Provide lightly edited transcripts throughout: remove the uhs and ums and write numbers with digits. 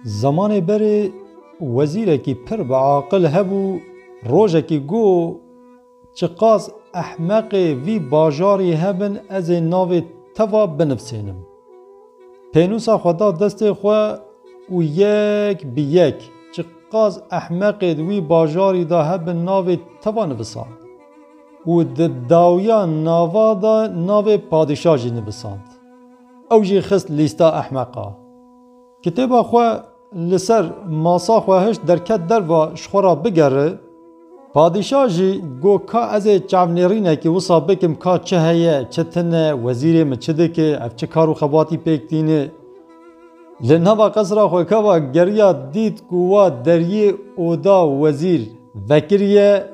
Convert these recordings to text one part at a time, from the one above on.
زمان بری وزیرکی پر بعاقل هبو روژکی گو چقاس احمق وی باجاری هبن از ناو توا بنفسینم. پینوسا خدا دست خواه و یک بی یک چقاس احمق وی باجاری دا هبن ناو توا نبسان و داویا ناوا دا ناو پادشاه جی نبساند. او جی خست لیستا احمقا. کتابا خواه لسر ماسا خواهش درکت در و شخورا بگره پادشاه جی گو که از چاونیرینه که وصا بکم که چه هیه چه تنه وزیره من چه ده که اف چه کارو خباتی پیکتینه لنها قصرا خواه که و گریا دید گوا دریه اودا وزیر وکریه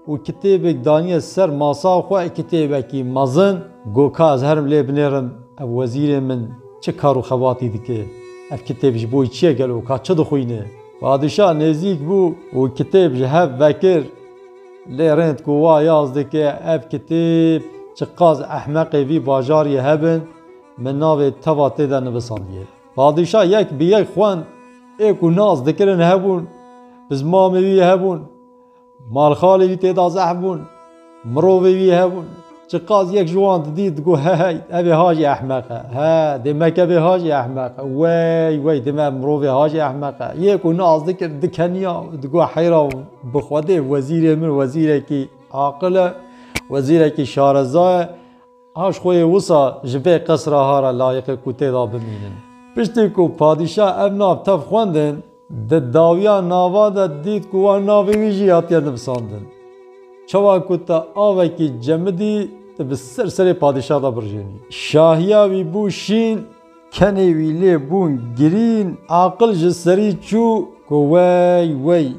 و کتاب دانیه سر ماسا خواه کتابه که مزن گو که از هرم لی بنیرم اف وزیره من چه کارو خباتی ده که اف کتابش بوی چیه گلو که چه دخوینه پادشاه نزیک بو و کتاب جهب وکر لیرند گوا یازده که اف کتاب چقاز احمقی وی باجاری هبن من ناو تواتی ده نبساندیه پادشاه یک بی یک خوان ایکو ناز دکرن هبون بزمامی وی هبون مالخالی وی تیدا زحبون مرووی وی هبون چقاز یک جوان دید گو هی ابی هاجی احمقه ها دمک ابی هاجی احمقه وی دمک مرووی هاجی احمقه یکو ناز دکر دکنیا دگو حیرا بخواده وزیر من وزیره کی عاقله وزیره کی شارزای هاش خوی وصا جبه قصره ها را لایق کتی دا بمینن پشتی کو پادشاه ابنا تف خوندن داویا ناوا دا دید کو ناوی ویجی آتیا نبساندن چوا کتا آوه کی جمدی به سر پادشاه دا برجینی شاهیا وی بو شین کنی وی لی بون گرین عاقل جسری چو کو وی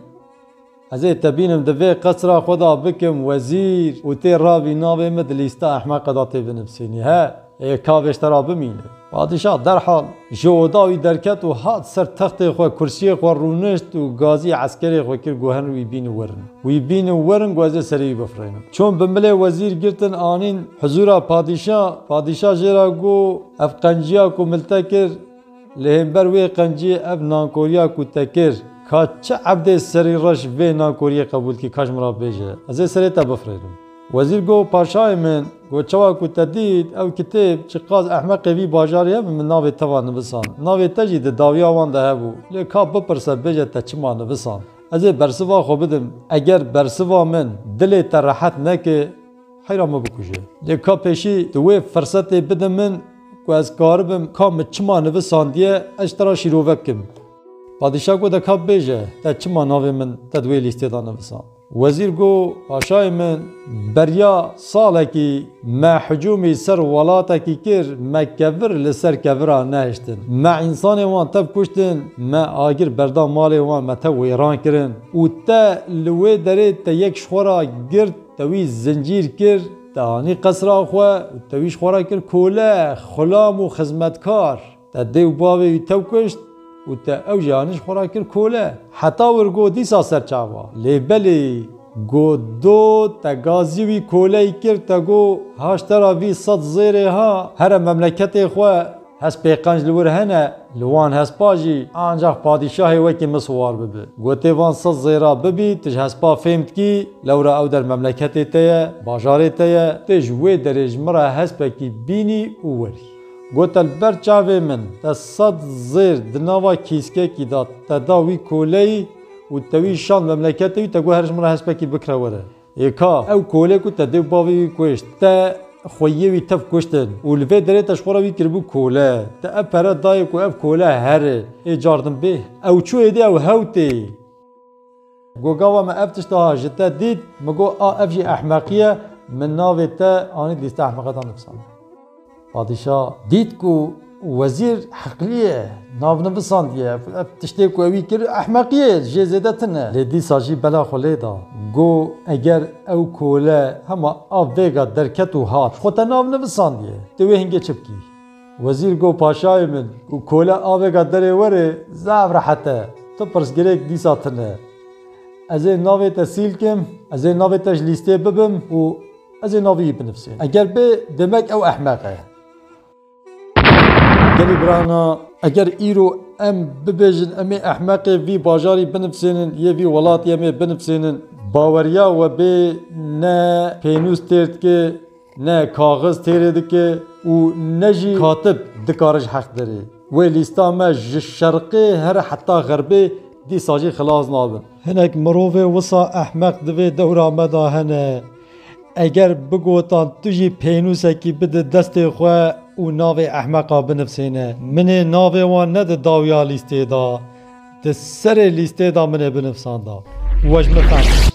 از تبینم دوی قصرا خدا بکم وزیر و تی رابی ناوی مدلیستا احمق دا تی بنفسینی ها کاوش ترا بمینه پادشاه در حال جوداوی درکت و هات سر تخت خو کرسی خو رونشت و گازی عسکری خو کر گوهن وی بین ورن گوازه سری بفرینم چون بمله وزیر گرتن آنین حضور پادشاه جرا گو اف قنجیا کو ملتکر لهمبر وی قنجی اف نانکوریا کو تکر کا چه عبد سری رش وی نانکوریا قبول کی کاش مرا بیجه از سری تا بفرینم وزیر گو پاشای من گو چوا کو تدید او کتاب چقاز احمق وی باجاری من ناوی توا نبسان ناوی تجید داویا وان ده هبو لکا بپرسه بجه تا چما نبسان از برسوا خو بدم اگر برسوا من دل تراحت نکه حیرام بکوشه لکا پیشی دوی فرصت بدم من گو از کاربم کام چما نبسان دیه اشترا شیرو بکم پادشاه گو دکا بیجه تا چما ناوی من تدوی لیستی دا نبسان وزیر گو پاشای من بریا ساله کی ما حجومی سر ولاتا کی کر ما کفر لسر کفرا نهشتن ما انسان وان تب کشتن ما آگر بردا مال وان ما تا ویران کرن و تا لوی داره تا یک شخورا گرد توی زنجیر کر تانی قصرا خواه توی شخورا کر کوله خلام و خزمتکار تا دیو باوی تو کشت و تا او جانش خورا کر کوله حتی ورگو دیسا سرچاوا لیبلی گو دو تا گازی وی کوله کر تا گو هاشترا وی صد زیره ها هر مملکت خواه هس پیقنج لور هنه لوان هس پاجی آنجاق پادشاهی وکی مسوار ببی گو تیوان صد زیره ببی تج هس پا فهمت کی لورا او در مملکت تیه باجار تیه تج وی درج مرا هس پاکی بینی او وری گوت البر چاوی من تا صد زیر دناوا کیسکه کی داد تا داوی کولی و توی شان مملکتی تا گو هرش مرا هست بکی بکره وره ایکا او کوله کو تا دیو باوی کوشت تا خویوی تف کشتن و لفه داره تشخورا وی کربو کوله تا اپره دای کو اف کوله هره ای جاردن به او چو ایده او هوتی گو گاوا ما افتش تا جتا دید مگو اف جی احمقیه من ناوی تا آنی لیست احمقیتا نفسان پادشاه دید کو وزیر حقلیه ناو نبساندیه تشتی کو اوی کر احمقیه جزیدتنه لیدی ساجی بلا خوله دا گو اگر او کوله هما آف ویگا درکت و هات خودتا ناو نبساندیه دوی هنگه چپکی وزیر گو پاشای من گو کوله آف ویگا دره وره زعب راحته تو پرسگرک دی ساتنه از این ناوی تسیل کم از این ناوی تش لیسته ببم و از این ناوی بنفسه اگر به دمک او احمقه گلی برانا اگر ایرو ام ببیجن امی احمق وی باجاری بنفسینن یه وی ولات یه می بنفسینن باوریا و به نه پینوس ترد که نه کاغذ ترد که و نجی کاتب دکارش حق داره و لیستا ما شرقی هر حتی غربی دی ساجی خلاص نابن هنک مروف وصا احمق دوی دورا مدا هنه اگر بگوتان تجی پینوسه کی بده دست خواه و ناو احمقا بنفسینه من ناو وان ند داویا لیسته دا ده سر لیسته دا منه بنفسان دا وش مفهم